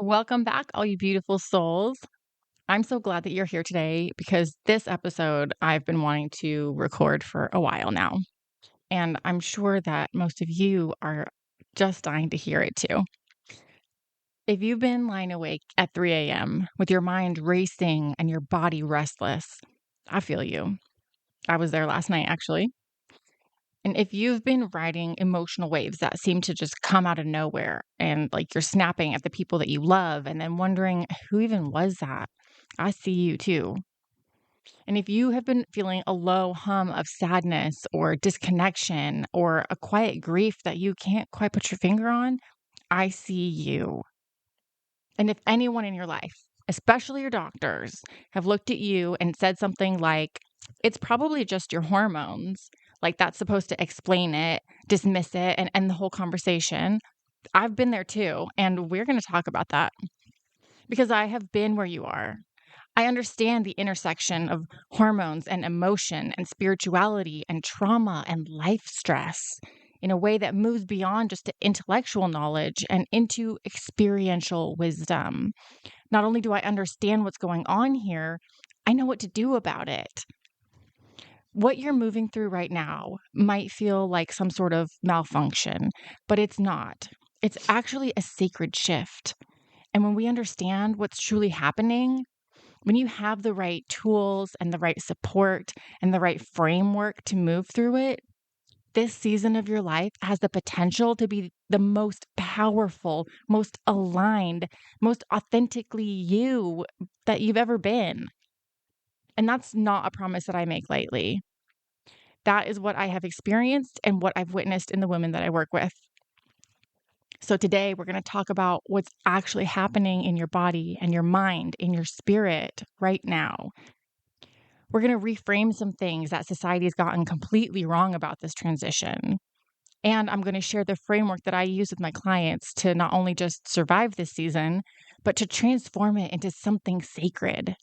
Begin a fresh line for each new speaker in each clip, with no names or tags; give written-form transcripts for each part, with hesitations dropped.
Welcome back, all you beautiful souls. I'm so glad that you're here today because this episode I've been wanting to record for a while now. And I'm sure that most of you are just dying to hear it too. If you've been lying awake at 3 a.m. with your mind racing and your body restless, I feel you. I was there last night, actually. And if you've been riding emotional waves that seem to just come out of nowhere and like you're snapping at the people that you love and then wondering who even was that, I see you too. And if you have been feeling a low hum of sadness or disconnection or a quiet grief that you can't quite put your finger on, I see you. And if anyone in your life, especially your doctors, have looked at you and said something like, it's probably just your hormones, like that's supposed to explain it, dismiss it, and end the whole conversation, I've been there too. And we're going to talk about that because I have been where you are. I understand the intersection of hormones and emotion and spirituality and trauma and life stress in a way that moves beyond just intellectual knowledge and into experiential wisdom. Not only do I understand what's going on here, I know what to do about it. What you're moving through right now might feel like some sort of malfunction, but it's not. It's actually a sacred shift. And when we understand what's truly happening, when you have the right tools and the right support and the right framework to move through it, this season of your life has the potential to be the most powerful, most aligned, most authentically you that you've ever been. And that's not a promise that I make lightly. That is what I have experienced and what I've witnessed in the women that I work with. So today we're going to talk about what's actually happening in your body and your mind, in your spirit right now. We're going to reframe some things that society has gotten completely wrong about this transition. And I'm going to share the framework that I use with my clients to not only just survive this season, but to transform it into something sacred.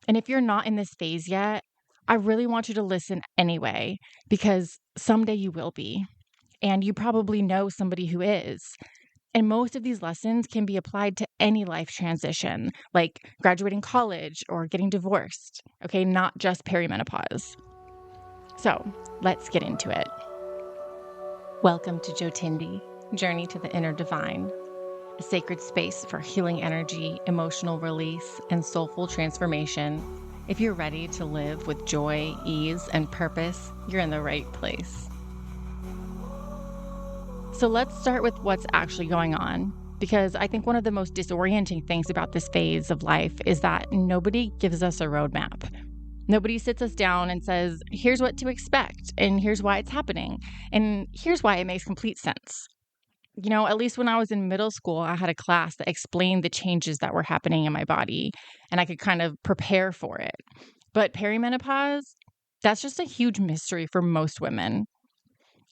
And if you're not in this phase yet, I really want you to listen anyway, because someday you will be. And you probably know somebody who is. And most of these lessons can be applied to any life transition, like graduating college or getting divorced, okay? Not just perimenopause. So let's get into it. Welcome to Jotindi, Journey to the Inner Divine, a sacred space for healing energy, emotional release, and soulful transformation. If you're ready to live with joy, ease, and purpose, you're in the right place. So let's start with what's actually going on, because I think one of the most disorienting things about this phase of life is that nobody gives us a roadmap. Nobody sits us down and says, here's what to expect, and here's why it's happening, and here's why it makes complete sense. You know, at least when I was in middle school, I had a class that explained the changes that were happening in my body, and I could kind of prepare for it. But perimenopause, that's just a huge mystery for most women.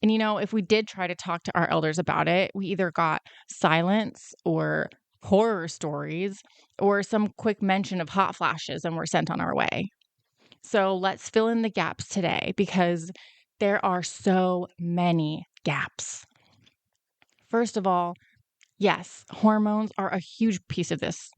And, you know, if we did try to talk to our elders about it, we either got silence or horror stories or some quick mention of hot flashes and we're sent on our way. So let's fill in the gaps today because there are so many gaps. First of all, yes, hormones are a huge piece of this.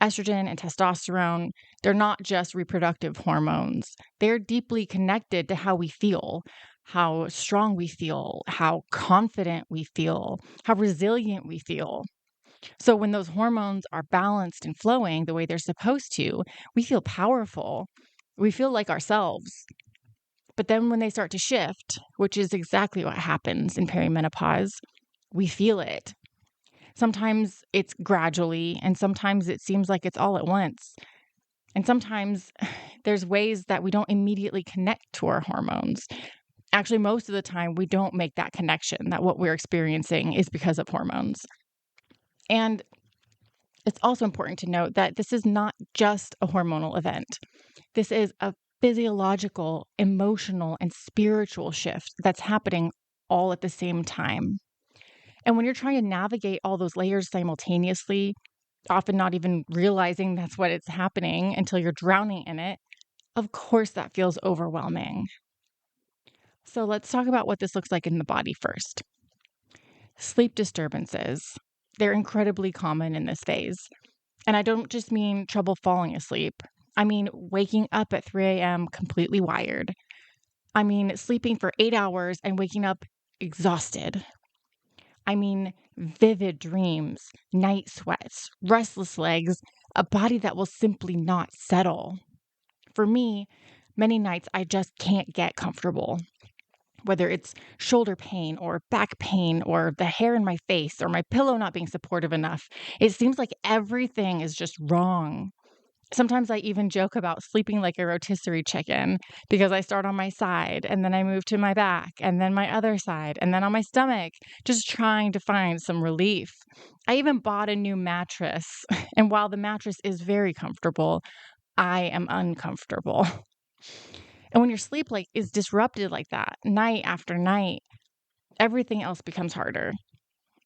Estrogen and testosterone, they're not just reproductive hormones. They're deeply connected to how we feel, how strong we feel, how confident we feel, how resilient we feel. So when those hormones are balanced and flowing the way they're supposed to, we feel powerful. We feel like ourselves. But then when they start to shift, which is exactly what happens in perimenopause, we feel it. Sometimes it's gradually, and sometimes it seems like it's all at once. And sometimes there's ways that we don't immediately connect to our hormones. Actually, most of the time, we don't make that connection that what we're experiencing is because of hormones. And it's also important to note that this is not just a hormonal event. This is a physiological, emotional, and spiritual shift that's happening all at the same time. And when you're trying to navigate all those layers simultaneously, often not even realizing that's what it's happening until you're drowning in it, of course that feels overwhelming. So let's talk about what this looks like in the body first. Sleep disturbances. They're incredibly common in this phase. And I don't just mean trouble falling asleep. I mean waking up at 3 a.m. completely wired. I mean sleeping for 8 hours and waking up exhausted. I mean vivid dreams, night sweats, restless legs, a body that will simply not settle. For me, many nights I just can't get comfortable. Whether it's shoulder pain or back pain or the hair in my face or my pillow not being supportive enough, it seems like everything is just wrong. Sometimes I even joke about sleeping like a rotisserie chicken because I start on my side and then I move to my back and then my other side and then on my stomach, just trying to find some relief. I even bought a new mattress. And while the mattress is very comfortable, I am uncomfortable. And when your sleep is disrupted like that, night after night, everything else becomes harder.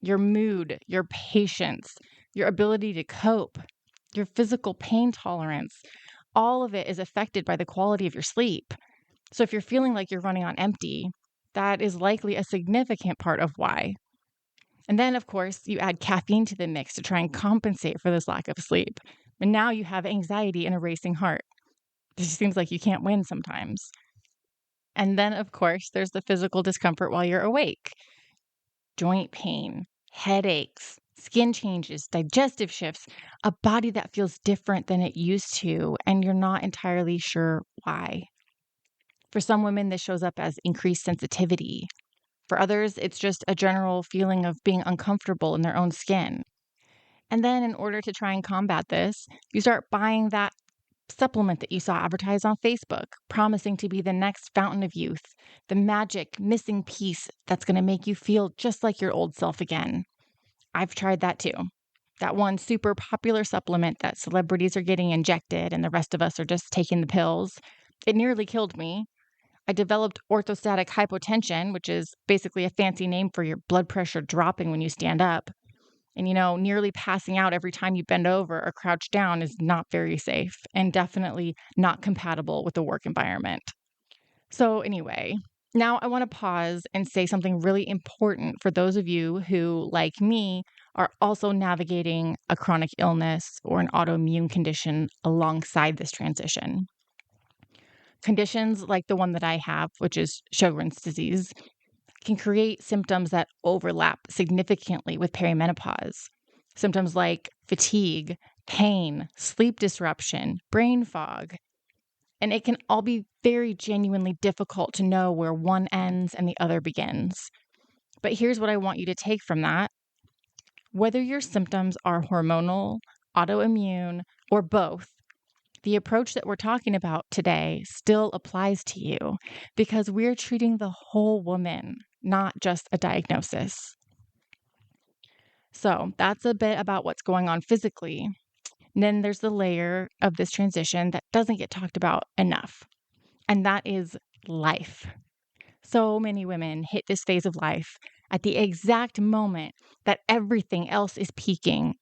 Your mood, your patience, your ability to cope, your physical pain tolerance, all of it is affected by the quality of your sleep. So if you're feeling like you're running on empty, that is likely a significant part of why. And then, of course, you add caffeine to the mix to try and compensate for this lack of sleep. And now you have anxiety and a racing heart. It just seems like you can't win sometimes. And then, of course, there's the physical discomfort while you're awake. Joint pain, headaches, skin changes, digestive shifts, a body that feels different than it used to, and you're not entirely sure why. For some women, this shows up as increased sensitivity. For others, it's just a general feeling of being uncomfortable in their own skin. And then, in order to try and combat this, you start buying that supplement that you saw advertised on Facebook, promising to be the next fountain of youth, the magic missing piece that's going to make you feel just like your old self again. I've tried that too. That one super popular supplement that celebrities are getting injected and the rest of us are just taking the pills. It nearly killed me. I developed orthostatic hypotension, which is basically a fancy name for your blood pressure dropping when you stand up. And, nearly passing out every time you bend over or crouch down is not very safe and definitely not compatible with the work environment. So, anyway, now I want to pause and say something really important for those of you who, like me, are also navigating a chronic illness or an autoimmune condition alongside this transition. Conditions like the one that I have, which is Sjogren's disease, can create symptoms that overlap significantly with perimenopause. Symptoms like fatigue, pain, sleep disruption, brain fog. And it can all be very genuinely difficult to know where one ends and the other begins. But here's what I want you to take from that. Whether your symptoms are hormonal, autoimmune, or both, the approach that we're talking about today still applies to you because we're treating the whole woman, not just a diagnosis. So that's a bit about what's going on physically. And then there's the layer of this transition that doesn't get talked about enough, and that is life. So many women hit this phase of life at the exact moment that everything else is peaking.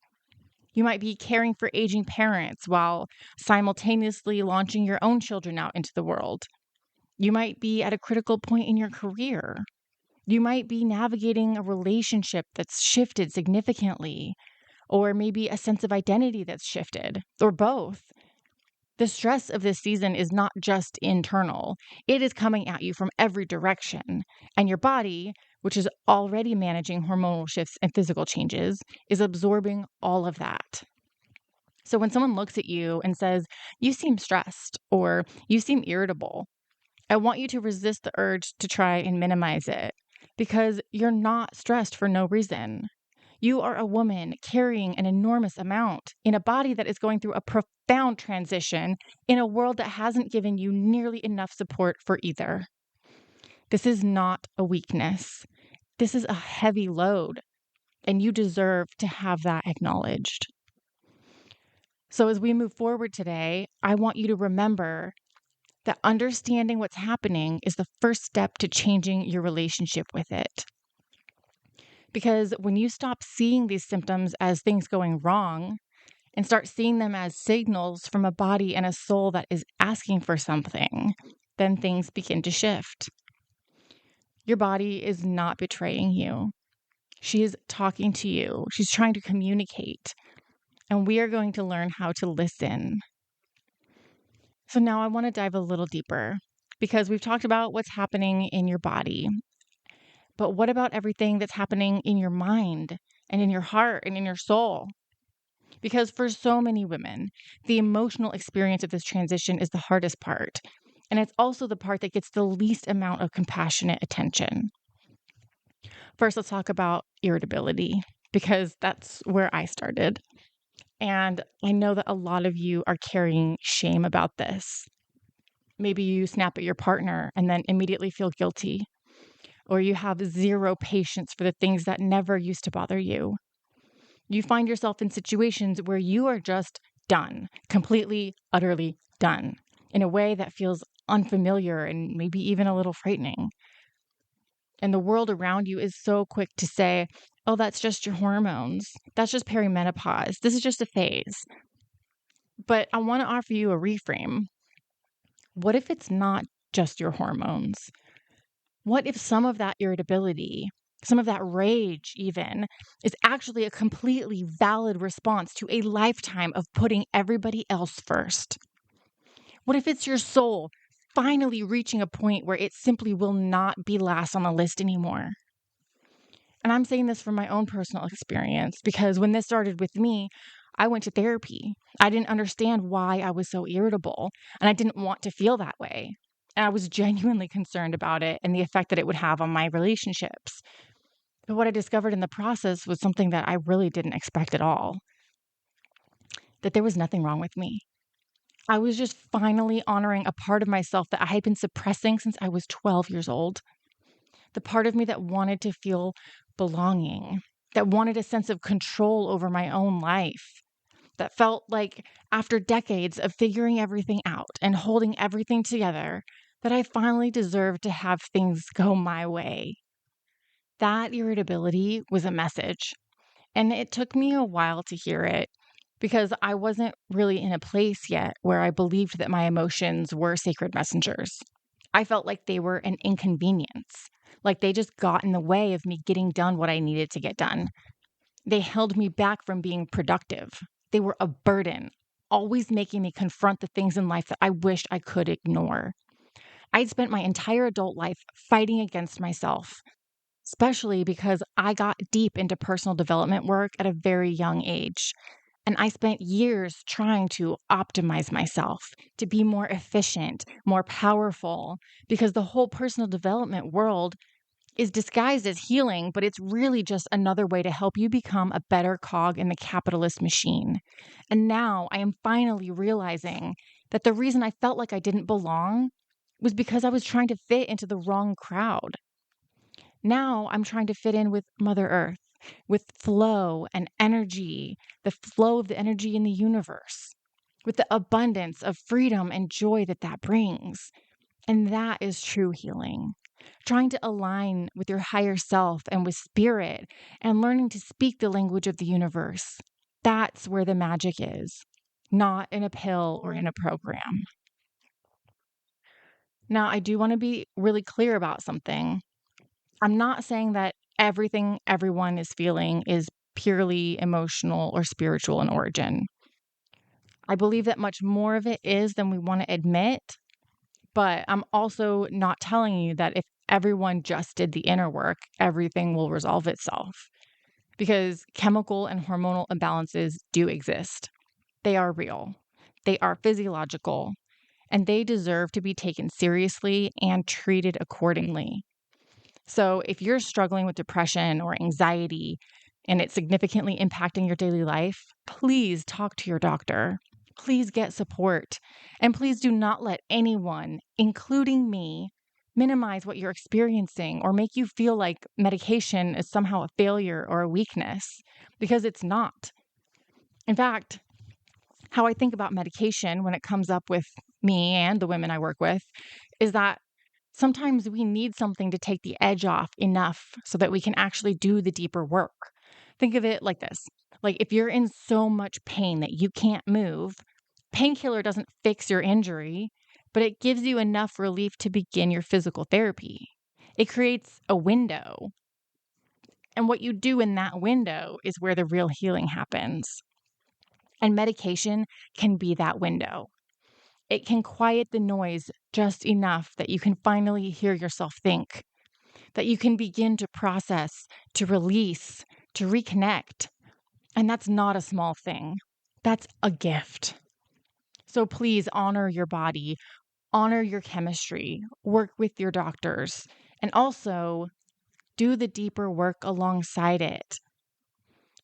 You might be caring for aging parents while simultaneously launching your own children out into the world. You might be at a critical point in your career. You might be navigating a relationship that's shifted significantly, or maybe a sense of identity that's shifted, or both. The stress of this season is not just internal. It is coming at you from every direction. And your body, which is already managing hormonal shifts and physical changes, is absorbing all of that. So when someone looks at you and says, "You seem stressed," or "You seem irritable," I want you to resist the urge to try and minimize it because you're not stressed for no reason. You are a woman carrying an enormous amount in a body that is going through a profound transition in a world that hasn't given you nearly enough support for either. This is not a weakness. This is a heavy load, and you deserve to have that acknowledged. So as we move forward today, I want you to remember that understanding what's happening is the first step to changing your relationship with it. Because when you stop seeing these symptoms as things going wrong and start seeing them as signals from a body and a soul that is asking for something, then things begin to shift. Your body is not betraying you. She is talking to you. She's trying to communicate. And we are going to learn how to listen. So now I want to dive a little deeper because we've talked about what's happening in your body. But what about everything that's happening in your mind and in your heart and in your soul? Because for so many women, the emotional experience of this transition is the hardest part. And it's also the part that gets the least amount of compassionate attention. First, let's talk about irritability, because that's where I started. And I know that a lot of you are carrying shame about this. Maybe you snap at your partner and then immediately feel guilty, or you have zero patience for the things that never used to bother you. You find yourself in situations where you are just done, completely, utterly done, in a way that feels unfamiliar and maybe even a little frightening. And the world around you is so quick to say, oh, that's just your hormones. That's just perimenopause. This is just a phase. But I want to offer you a reframe. What if it's not just your hormones? What if some of that irritability, some of that rage even, is actually a completely valid response to a lifetime of putting everybody else first? What if it's your soul finally reaching a point where it simply will not be last on the list anymore? And I'm saying this from my own personal experience because when this started with me, I went to therapy. I didn't understand why I was so irritable, and I didn't want to feel that way. And I was genuinely concerned about it and the effect that it would have on my relationships. But what I discovered in the process was something that I really didn't expect at all, that there was nothing wrong with me. I was just finally honoring a part of myself that I had been suppressing since I was 12 years old. The part of me that wanted to feel belonging, that wanted a sense of control over my own life, that felt like after decades of figuring everything out and holding everything together, that I finally deserved to have things go my way. That irritability was a message, and it took me a while to hear it because I wasn't really in a place yet where I believed that my emotions were sacred messengers. I felt like they were an inconvenience, like they just got in the way of me getting done what I needed to get done. They held me back from being productive. They were a burden, always making me confront the things in life that I wished I could ignore. I'd spent my entire adult life fighting against myself, especially because I got deep into personal development work at a very young age. And I spent years trying to optimize myself, to be more efficient, more powerful, because the whole personal development world is disguised as healing, but it's really just another way to help you become a better cog in the capitalist machine. And now I am finally realizing that the reason I felt like I didn't belong was because I was trying to fit into the wrong crowd. Now I'm trying to fit in with Mother Earth, with flow and energy, the flow of the energy in the universe, with the abundance of freedom and joy that that brings. And that is true healing. Trying to align with your higher self and with spirit and learning to speak the language of the universe. That's where the magic is, not in a pill or in a program. Now, I do want to be really clear about something. I'm not saying that everything everyone is feeling is purely emotional or spiritual in origin. I believe that much more of it is than we want to admit, but I'm also not telling you that if everyone just did the inner work, everything will resolve itself. Because chemical and hormonal imbalances do exist. They are real, they are physiological, and they deserve to be taken seriously and treated accordingly. So if you're struggling with depression or anxiety and it's significantly impacting your daily life, please talk to your doctor. Please get support. And please do not let anyone, including me, minimize what you're experiencing or make you feel like medication is somehow a failure or a weakness, because it's not. In fact, how I think about medication when it comes up with me and the women I work with is that sometimes we need something to take the edge off enough so that we can actually do the deeper work. Think of it like this. Like if you're in so much pain that you can't move, painkiller doesn't fix your injury, but it gives you enough relief to begin your physical therapy. It creates a window. And what you do in that window is where the real healing happens. And medication can be that window. It can quiet the noise just enough that you can finally hear yourself think, that you can begin to process, to release, to reconnect. And that's not a small thing. That's a gift. So please honor your body, honor your chemistry, work with your doctors, and also do the deeper work alongside it.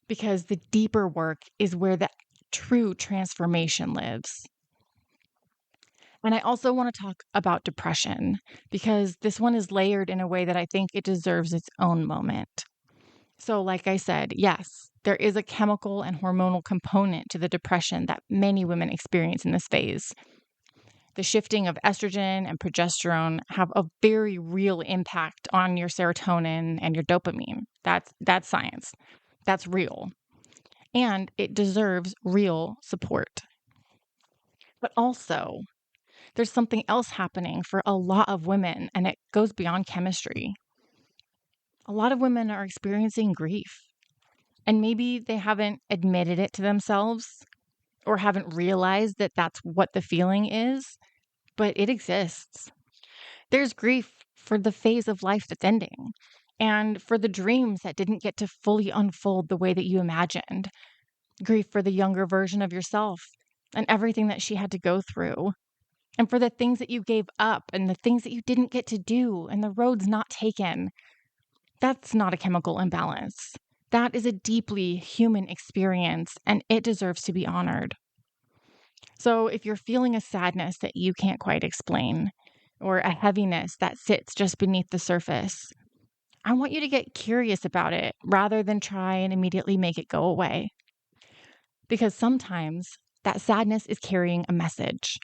Because the deeper work is where the true transformation lives. And I also want to talk about depression because this one is layered in a way that I think it deserves its own moment. So, like I said, yes, there is a chemical and hormonal component to the depression that many women experience in this phase. The shifting of estrogen and progesterone have a very real impact on your serotonin and your dopamine. That's science. That's real. And it deserves real support. But also, there's something else happening for a lot of women, and it goes beyond chemistry. A lot of women are experiencing grief, and maybe they haven't admitted it to themselves or haven't realized that that's what the feeling is, but it exists. There's grief for the phase of life that's ending and for the dreams that didn't get to fully unfold the way that you imagined. Grief for the younger version of yourself and everything that she had to go through, and for the things that you gave up and the things that you didn't get to do and the roads not taken. That's not a chemical imbalance. That is a deeply human experience, and it deserves to be honored. So if you're feeling a sadness that you can't quite explain, or a heaviness that sits just beneath the surface, I want you to get curious about it rather than try and immediately make it go away. Because sometimes that sadness is carrying a message.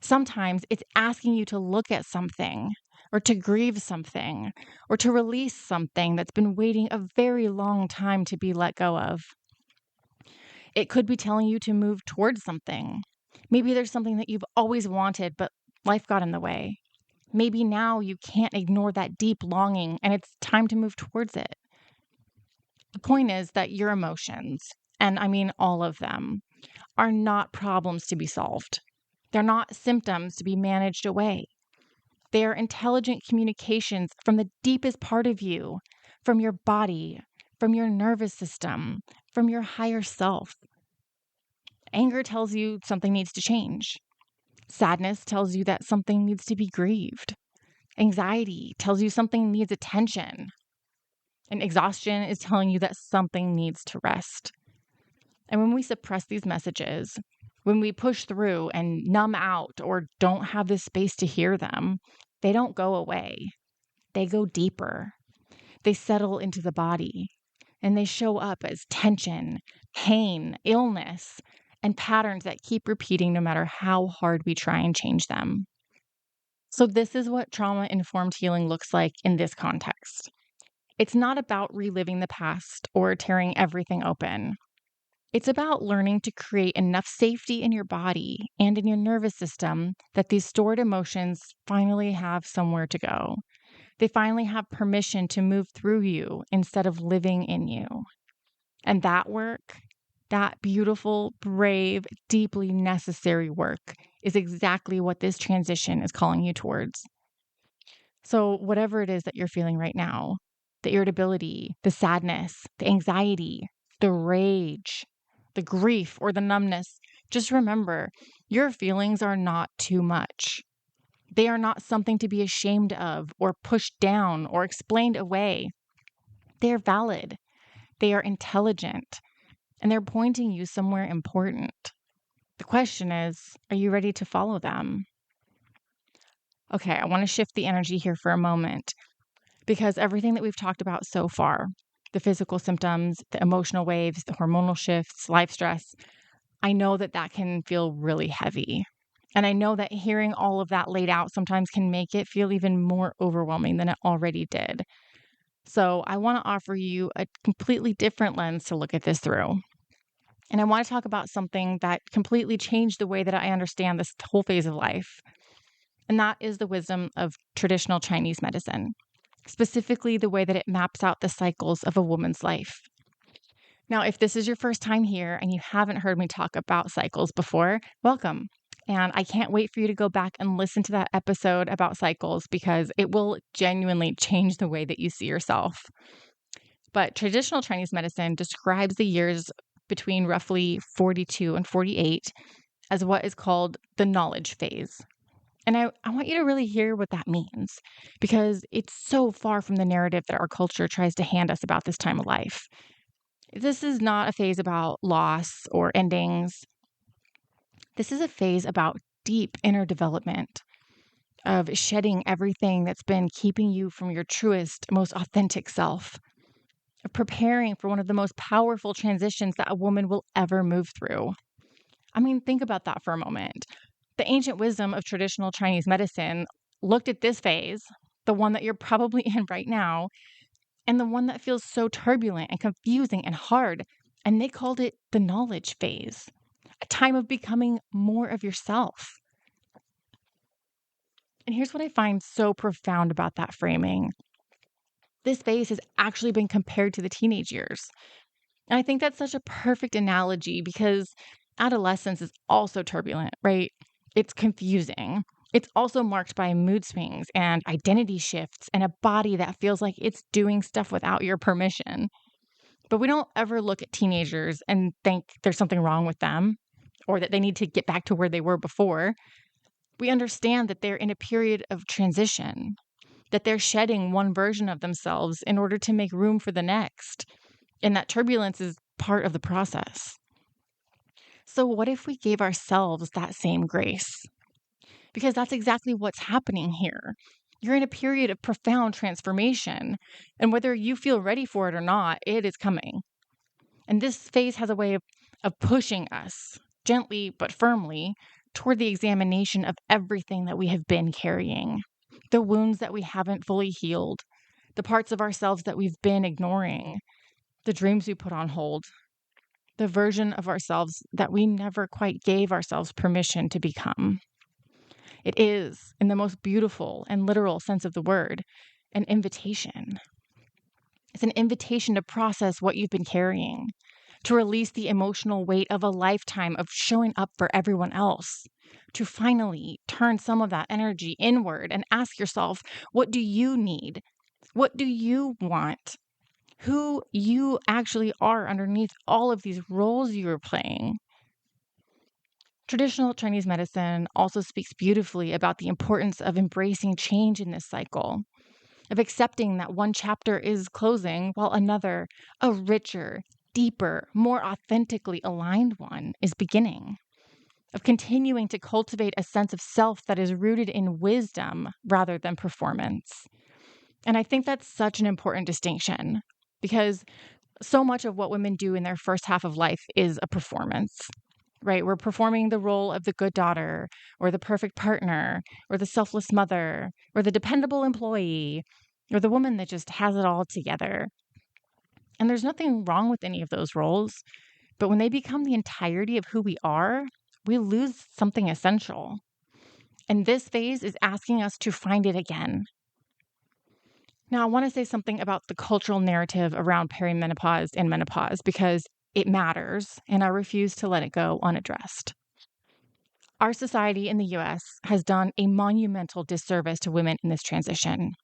Sometimes it's asking you to look at something, or to grieve something, or to release something that's been waiting a very long time to be let go of. It could be telling you to move towards something. Maybe there's something that you've always wanted, but life got in the way. Maybe now you can't ignore that deep longing and it's time to move towards it. The point is that your emotions, and I mean all of them, are not problems to be solved. They're not symptoms to be managed away. They are intelligent communications from the deepest part of you, from your body, from your nervous system, from your higher self. Anger tells you something needs to change. Sadness tells you that something needs to be grieved. Anxiety tells you something needs attention. And exhaustion is telling you that something needs to rest. And when we suppress these messages, when we push through and numb out or don't have the space to hear them, they don't go away. They go deeper. They settle into the body, and they show up as tension, pain, illness, and patterns that keep repeating no matter how hard we try and change them. So this is what trauma-informed healing looks like in this context. It's not about reliving the past or tearing everything open. It's about learning to create enough safety in your body and in your nervous system that these stored emotions finally have somewhere to go. They finally have permission to move through you instead of living in you. And that work, that beautiful, brave, deeply necessary work, is exactly what this transition is calling you towards. So, whatever it is that you're feeling right now, the irritability, the sadness, the anxiety, the rage, the grief, or the numbness, just remember your feelings are not too much. They are not something to be ashamed of or pushed down or explained away. They are valid. They are intelligent, and they're pointing you somewhere important. The question is, are you ready to follow them? Okay, I want to shift the energy here for a moment because everything that we've talked about so far, the physical symptoms, the emotional waves, the hormonal shifts, life stress, I know that that can feel really heavy. And I know that hearing all of that laid out sometimes can make it feel even more overwhelming than it already did. So I want to offer you a completely different lens to look at this through. And I want to talk about something that completely changed the way that I understand this whole phase of life. And that is the wisdom of traditional Chinese medicine. specifically the way that it maps out the cycles of a woman's life. Now, if this is your first time here and you haven't heard me talk about cycles before, welcome. And I can't wait for you to go back and listen to that episode about cycles because it will genuinely change the way that you see yourself. But traditional Chinese medicine describes the years between roughly 42 and 48 as what is called the knowledge phase. And I want you to really hear what that means because it's so far from the narrative that our culture tries to hand us about this time of life. This is not a phase about loss or endings. This is a phase about deep inner development, of shedding everything that's been keeping you from your truest, most authentic self, of preparing for one of the most powerful transitions that a woman will ever move through. I mean, think about that for a moment. The ancient wisdom of traditional Chinese medicine looked at this phase, the one that you're probably in right now, and the one that feels so turbulent and confusing and hard, and they called it the knowledge phase, a time of becoming more of yourself. And here's what I find so profound about that framing. This phase has actually been compared to the teenage years. And I think that's such a perfect analogy because adolescence is also turbulent, right? It's confusing. It's also marked by mood swings and identity shifts and a body that feels like it's doing stuff without your permission. But we don't ever look at teenagers and think there's something wrong with them or that they need to get back to where they were before. We understand that they're in a period of transition, that they're shedding one version of themselves in order to make room for the next. And that turbulence is part of the process. So, what if we gave ourselves that same grace? Because that's exactly what's happening here. You're in a period of profound transformation, and whether you feel ready for it or not, it is coming. And this phase has a way of pushing us, gently but firmly, toward the examination of everything that we have been carrying, the wounds that we haven't fully healed, the parts of ourselves that we've been ignoring, the dreams we put on hold, the version of ourselves that we never quite gave ourselves permission to become. It is, in the most beautiful and literal sense of the word, an invitation. It's an invitation to process what you've been carrying, to release the emotional weight of a lifetime of showing up for everyone else, to finally turn some of that energy inward and ask yourself, what do you need? What do you want? Who you actually are underneath all of these roles you are playing. Traditional Chinese medicine also speaks beautifully about the importance of embracing change in this cycle, of accepting that one chapter is closing while another, a richer, deeper, more authentically aligned one, is beginning, of continuing to cultivate a sense of self that is rooted in wisdom rather than performance. And I think that's such an important distinction because so much of what women do in their first half of life is a performance, right? We're performing the role of the good daughter or the perfect partner or the selfless mother or the dependable employee or the woman that just has it all together. And there's nothing wrong with any of those roles. But when they become the entirety of who we are, we lose something essential. And this phase is asking us to find it again. Now, I want to say something about the cultural narrative around perimenopause and menopause because it matters, and I refuse to let it go unaddressed. Our society in the US has done a monumental disservice to women in this transition.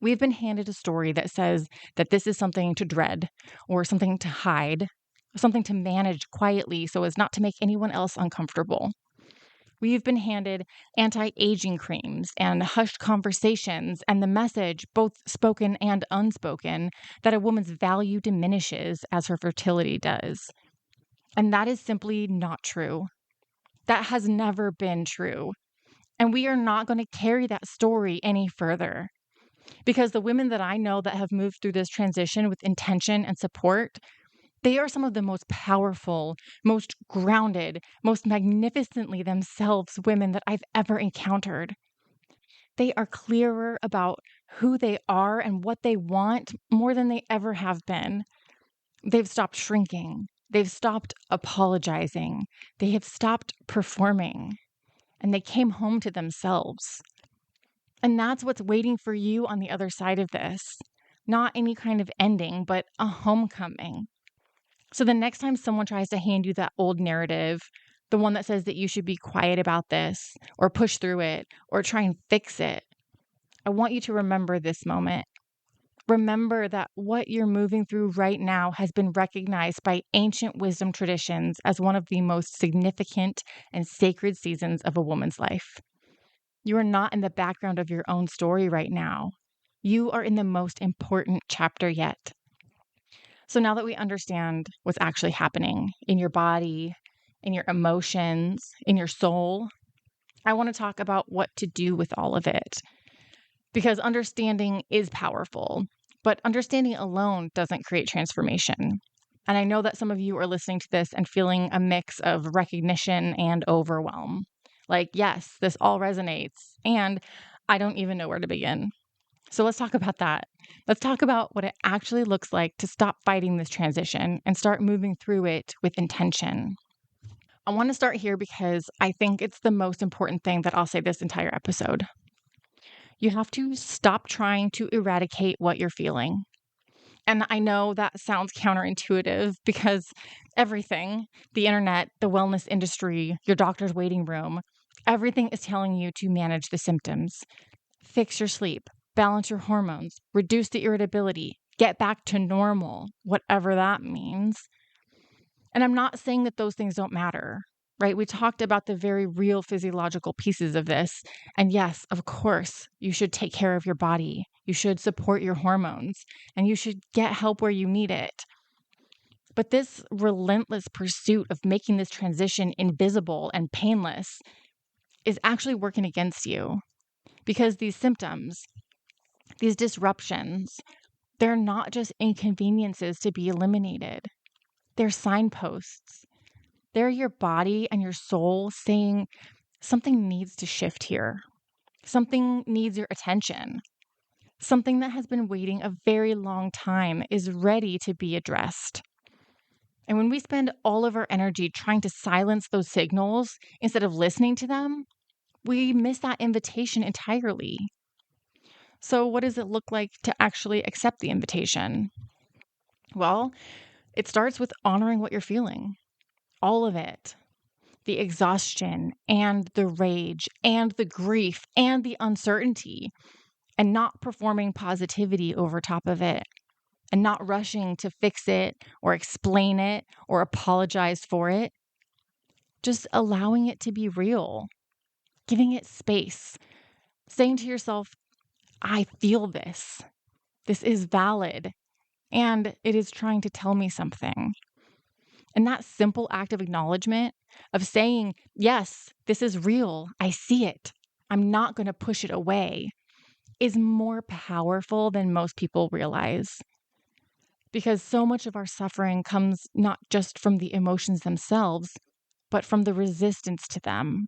We've been handed a story that says that this is something to dread or something to hide, something to manage quietly so as not to make anyone else uncomfortable. We've been handed anti-aging creams and hushed conversations and the message, both spoken and unspoken, that a woman's value diminishes as her fertility does. And that is simply not true. That has never been true. And we are not going to carry that story any further. Because the women that I know that have moved through this transition with intention and support, they are some of the most powerful, most grounded, most magnificently themselves women that I've ever encountered. They are clearer about who they are and what they want more than they ever have been. They've stopped shrinking. They've stopped apologizing. They have stopped performing. And they came home to themselves. And that's what's waiting for you on the other side of this. Not any kind of ending, but a homecoming. So the next time someone tries to hand you that old narrative, the one that says that you should be quiet about this or push through it or try and fix it, I want you to remember this moment. Remember that what you're moving through right now has been recognized by ancient wisdom traditions as one of the most significant and sacred seasons of a woman's life. You are not in the background of your own story right now. You are in the most important chapter yet. So now that we understand what's actually happening in your body, in your emotions, in your soul, I want to talk about what to do with all of it. Because understanding is powerful, but understanding alone doesn't create transformation. And I know that some of you are listening to this and feeling a mix of recognition and overwhelm. Like, yes, this all resonates, and I don't even know where to begin. So let's talk about that. Let's talk about what it actually looks like to stop fighting this transition and start moving through it with intention. I want to start here because I think it's the most important thing that I'll say this entire episode. You have to stop trying to eradicate what you're feeling. And I know that sounds counterintuitive because everything, the internet, the wellness industry, your doctor's waiting room, everything is telling you to manage the symptoms. Fix your sleep, balance your hormones, reduce the irritability, get back to normal, whatever that means. And I'm not saying that those things don't matter, right? We talked about the very real physiological pieces of this. And yes, of course, you should take care of your body. You should support your hormones and you should get help where you need it. But this relentless pursuit of making this transition invisible and painless is actually working against you because these symptoms, these disruptions, they're not just inconveniences to be eliminated. They're signposts. They're your body and your soul saying something needs to shift here. Something needs your attention. Something that has been waiting a very long time is ready to be addressed. And when we spend all of our energy trying to silence those signals instead of listening to them, we miss that invitation entirely. So, what does it look like to actually accept the invitation? Well, it starts with honoring what you're feeling, all of it. The exhaustion and the rage and the grief and the uncertainty, and not performing positivity over top of it, and not rushing to fix it or explain it or apologize for it. Just allowing it to be real, giving it space, saying to yourself, I feel this. This is valid, and it is trying to tell me something. And that simple act of acknowledgement, of saying, yes, this is real. I see it. I'm not going to push it away, is more powerful than most people realize. Because so much of our suffering comes not just from the emotions themselves, but from the resistance to them,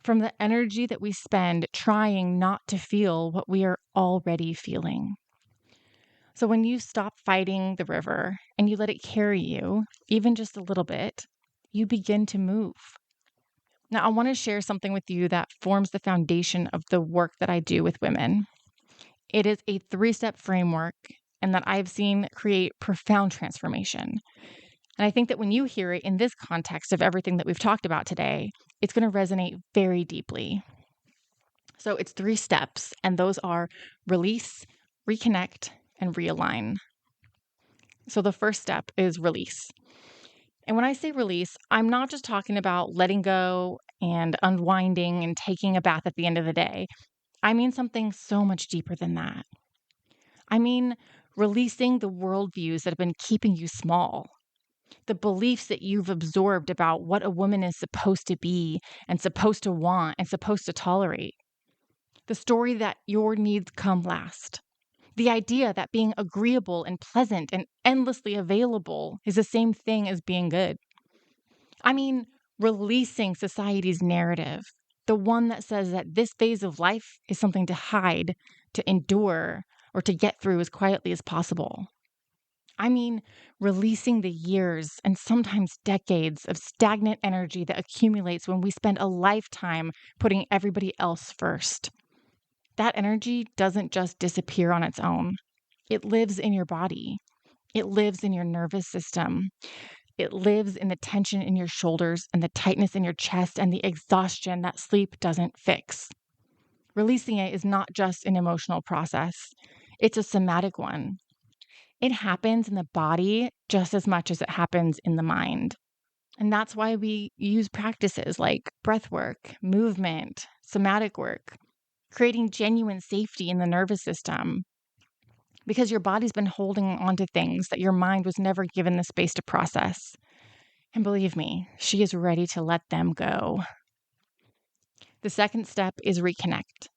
from the energy that we spend trying not to feel what we are already feeling. So when you stop fighting the river and you let it carry you, even just a little bit, you begin to move. Now, I want to share something with you that forms the foundation of the work that I do with women. It is a 3-step framework and that I've seen create profound transformation. And I think that when you hear it in this context of everything that we've talked about today, it's going to resonate very deeply. So it's 3 steps, and those are release, reconnect, and realign. So the first step is release. And when I say release, I'm not just talking about letting go and unwinding and taking a bath at the end of the day. I mean something so much deeper than that. I mean releasing the worldviews that have been keeping you small, the beliefs that you've absorbed about what a woman is supposed to be and supposed to want and supposed to tolerate, the story that your needs come last. The idea that being agreeable and pleasant and endlessly available is the same thing as being good. I mean, releasing society's narrative, the one that says that this phase of life is something to hide, to endure, or to get through as quietly as possible. I mean, releasing the years and sometimes decades of stagnant energy that accumulates when we spend a lifetime putting everybody else first. That energy doesn't just disappear on its own. It lives in your body. It lives in your nervous system. It lives in the tension in your shoulders and the tightness in your chest and the exhaustion that sleep doesn't fix. Releasing it is not just an emotional process, it's a somatic one. It happens in the body just as much as it happens in the mind. And that's why we use practices like breath work, movement, somatic work, creating genuine safety in the nervous system. Because your body's been holding on to things that your mind was never given the space to process. And believe me, she is ready to let them go. The second step is reconnect.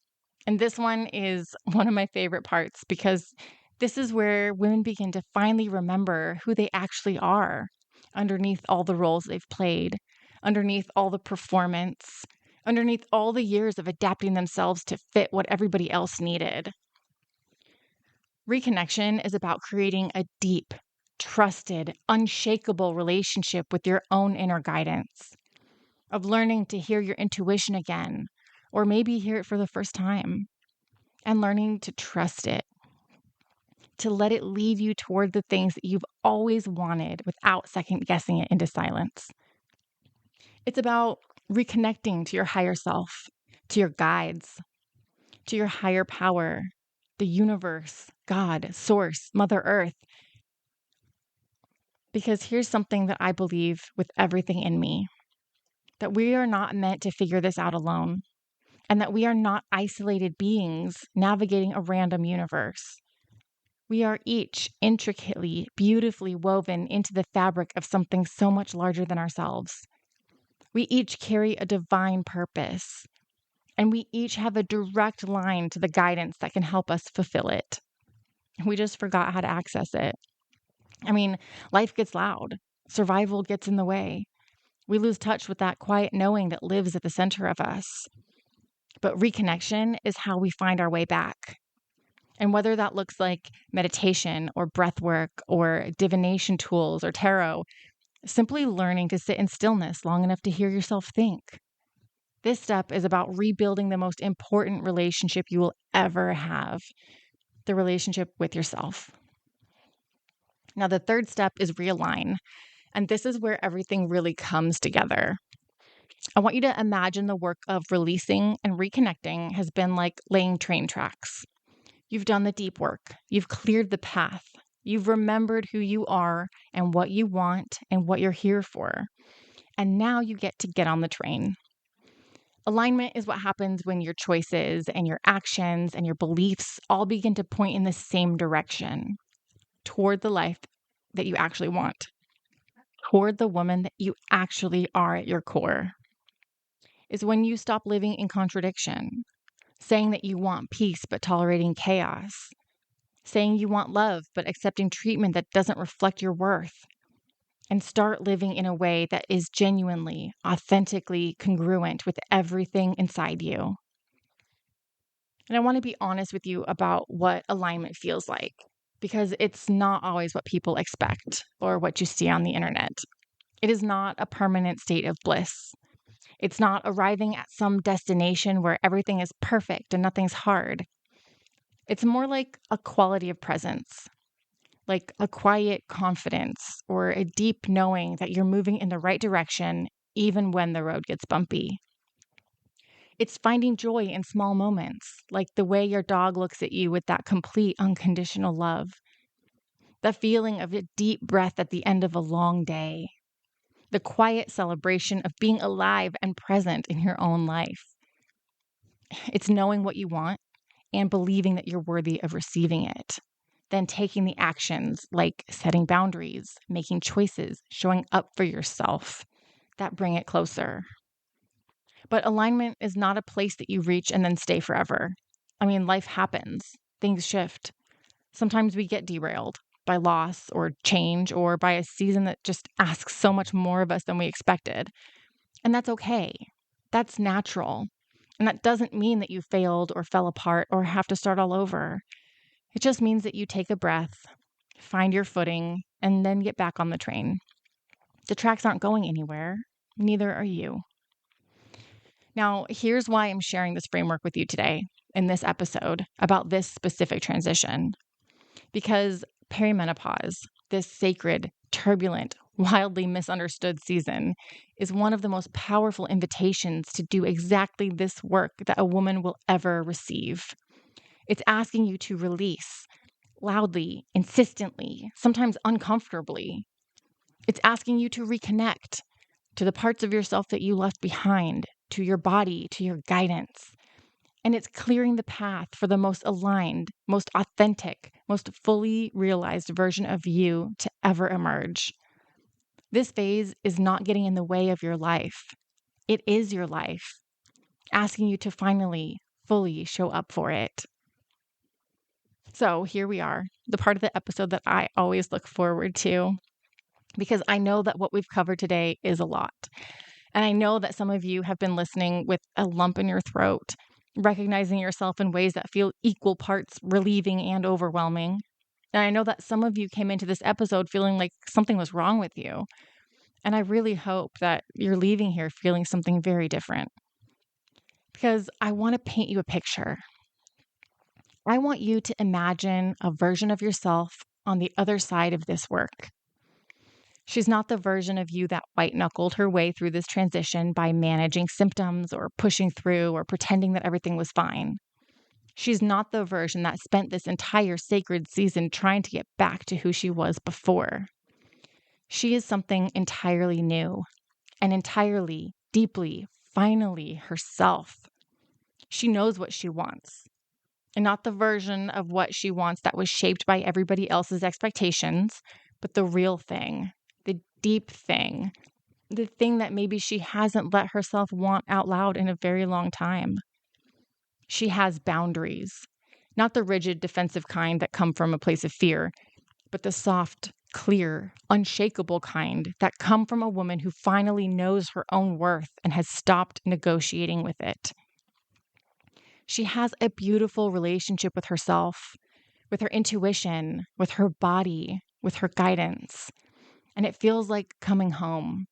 And this one is one of my favorite parts because this is where women begin to finally remember who they actually are underneath all the roles they've played, underneath all the performance, underneath all the years of adapting themselves to fit what everybody else needed. Reconnection is about creating a deep, trusted, unshakable relationship with your own inner guidance, of learning to hear your intuition again, or maybe hear it for the first time, and learning to trust it, to let it lead you toward the things that you've always wanted without second guessing it into silence. It's about reconnecting to your higher self, to your guides, to your higher power, the universe, God, Source, Mother Earth. Because here's something that I believe with everything in me, that we are not meant to figure this out alone, and that we are not isolated beings navigating a random universe. We are each intricately, beautifully woven into the fabric of something so much larger than ourselves. We each carry a divine purpose, and we each have a direct line to the guidance that can help us fulfill it. We just forgot how to access it. I mean, life gets loud, survival gets in the way. We lose touch with that quiet knowing that lives at the center of us. But reconnection is how we find our way back. And whether that looks like meditation or breath work or divination tools or tarot, simply learning to sit in stillness long enough to hear yourself think. This step is about rebuilding the most important relationship you will ever have, the relationship with yourself. Now, the third step is realign. And this is where everything really comes together. I want you to imagine the work of releasing and reconnecting has been like laying train tracks. You've done the deep work. You've cleared the path. You've remembered who you are and what you want and what you're here for. And now you get on the train. Alignment is what happens when your choices and your actions and your beliefs all begin to point in the same direction toward the life that you actually want, toward the woman that you actually are at your core. Is when you stop living in contradiction, saying that you want peace but tolerating chaos, saying you want love but accepting treatment that doesn't reflect your worth, and start living in a way that is genuinely, authentically congruent with everything inside you. And I want to be honest with you about what alignment feels like, because it's not always what people expect or what you see on the internet. It is not a permanent state of bliss. It's not arriving at some destination where everything is perfect and nothing's hard. It's more like a quality of presence, like a quiet confidence or a deep knowing that you're moving in the right direction, even when the road gets bumpy. It's finding joy in small moments, like the way your dog looks at you with that complete unconditional love, the feeling of a deep breath at the end of a long day, the quiet celebration of being alive and present in your own life. It's knowing what you want and believing that you're worthy of receiving it. Then taking the actions like setting boundaries, making choices, showing up for yourself that bring it closer. But alignment is not a place that you reach and then stay forever. I mean, life happens, things shift. Sometimes we get derailed by loss or change or by a season that just asks so much more of us than we expected. And that's okay. That's natural. And that doesn't mean that you failed or fell apart or have to start all over. It just means that you take a breath, find your footing, and then get back on the train. The tracks aren't going anywhere. Neither are you. Now, here's why I'm sharing this framework with you today. in this episode about this specific transition. Because perimenopause, this sacred, turbulent, wildly misunderstood season, is one of the most powerful invitations to do exactly this work that a woman will ever receive. It's asking you to release loudly, insistently, sometimes uncomfortably. It's asking you to reconnect to the parts of yourself that you left behind, to your body, to your guidance. And it's clearing the path for the most aligned, most authentic, most fully realized version of you to ever emerge. This phase is not getting in the way of your life. It is your life, asking you to finally, fully show up for it. So here we are, the part of the episode that I always look forward to, because I know that what we've covered today is a lot. And I know that some of you have been listening with a lump in your throat, recognizing yourself in ways that feel equal parts relieving and overwhelming. And I know that some of you came into this episode feeling like something was wrong with you. And I really hope that you're leaving here feeling something very different. Because I want to paint you a picture. I want you to imagine a version of yourself on the other side of this work. She's not the version of you that white-knuckled her way through this transition by managing symptoms or pushing through or pretending that everything was fine. She's not the version that spent this entire sacred season trying to get back to who she was before. She is something entirely new and entirely, deeply, finally herself. She knows what she wants, and not the version of what she wants that was shaped by everybody else's expectations, but the real thing. The deep thing, the thing that maybe she hasn't let herself want out loud in a very long time. She has boundaries, not the rigid, defensive kind that come from a place of fear, but the soft, clear, unshakable kind that come from a woman who finally knows her own worth and has stopped negotiating with it. She has a beautiful relationship with herself, with her intuition, with her body, with her guidance. And it feels like coming home.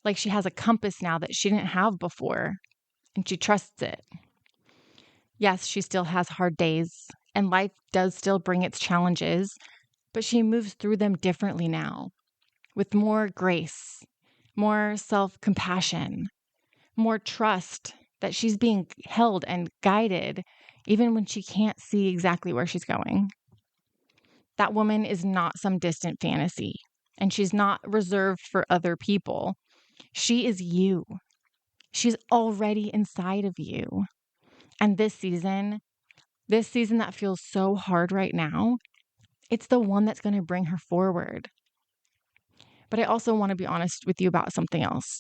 Like she has a compass now that she didn't have before, and she trusts it. Yes, she still has hard days, and life does still bring its challenges, but she moves through them differently now, with more grace, more self-compassion, more trust that she's being held and guided, even when she can't see exactly where she's going. That woman is not some distant fantasy. And she's not reserved for other people. She is you. She's already inside of you. And this season that feels so hard right now, it's the one that's going to bring her forward. But I also want to be honest with you about something else.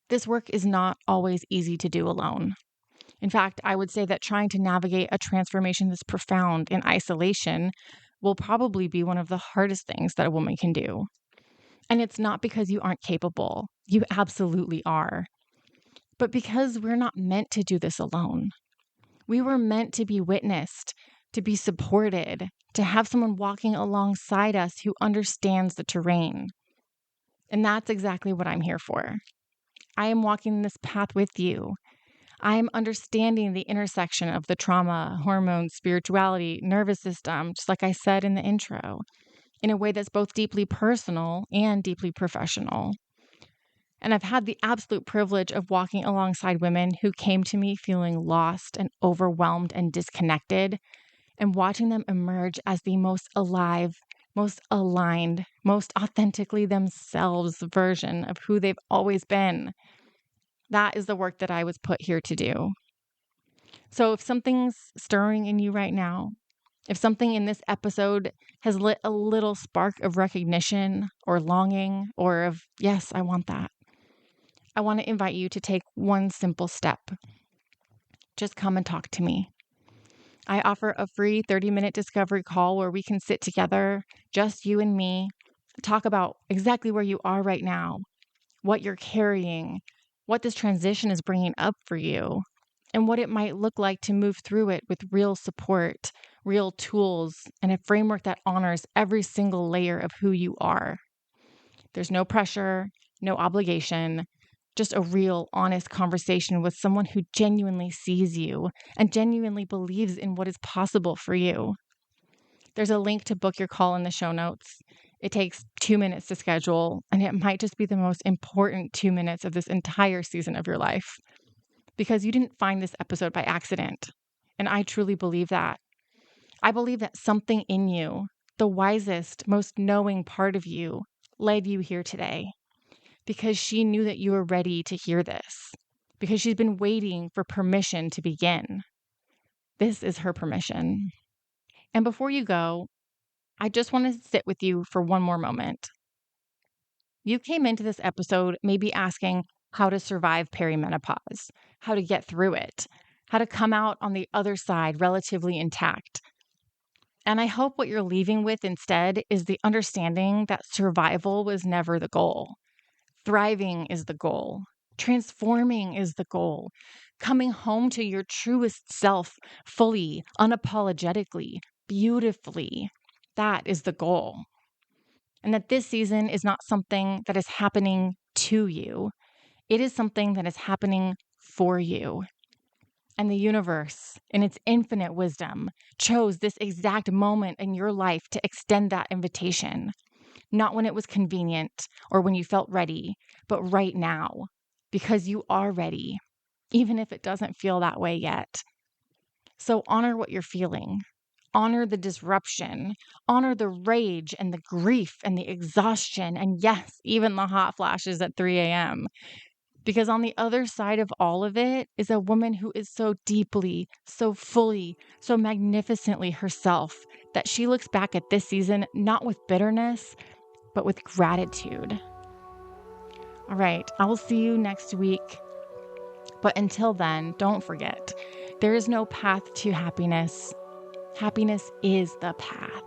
This work is not always easy to do alone. In fact, I would say that trying to navigate a transformation this profound in isolation will probably be one of the hardest things that a woman can do. And it's not because you aren't capable. You absolutely are. But because we're not meant to do this alone. We were meant to be witnessed, to be supported, to have someone walking alongside us who understands the terrain. And that's exactly what I'm here for. I am walking this path with you. I am understanding the intersection of the trauma, hormones, spirituality, nervous system, just like I said in the intro, in a way that's both deeply personal and deeply professional. And I've had the absolute privilege of walking alongside women who came to me feeling lost and overwhelmed and disconnected, and watching them emerge as the most alive, most aligned, most authentically themselves version of who they've always been. That is the work that I was put here to do. So if something's stirring in you right now, if something in this episode has lit a little spark of recognition or longing or of, yes, I want that, I want to invite you to take one simple step. Just come and talk to me. I offer a free 30-minute discovery call where we can sit together, just you and me, talk about exactly where you are right now, what you're carrying, what this transition is bringing up for you, and what it might look like to move through it with real support, real tools, and a framework that honors every single layer of who you are. There's no pressure, no obligation, just a real, honest conversation with someone who genuinely sees you and genuinely believes in what is possible for you. There's a link to book your call in the show notes. It takes 2 minutes to schedule, and it might just be the most important 2 minutes of this entire season of your life, because you didn't find this episode by accident. And I truly believe that. I believe that something in you, the wisest, most knowing part of you, led you here today because she knew that you were ready to hear this, because she's been waiting for permission to begin. This is her permission. And before you go, I just want to sit with you for one more moment. You came into this episode maybe asking how to survive perimenopause, how to get through it, how to come out on the other side relatively intact. And I hope what you're leaving with instead is the understanding that survival was never the goal. Thriving is the goal. Transforming is the goal. Coming home to your truest self fully, unapologetically, beautifully. That is the goal. And that this season is not something that is happening to you. It is something that is happening for you. And the universe, in its infinite wisdom, chose this exact moment in your life to extend that invitation. Not when it was convenient or when you felt ready, but right now, because you are ready, even if it doesn't feel that way yet. So honor what you're feeling. Honor the disruption. Honor the rage and the grief and the exhaustion. And yes, even the hot flashes at 3 a.m. Because on the other side of all of it is a woman who is so deeply, so fully, so magnificently herself that she looks back at this season not with bitterness, but with gratitude. All right, I will see you next week. But until then, don't forget, there is no path to happiness. Happiness is the path.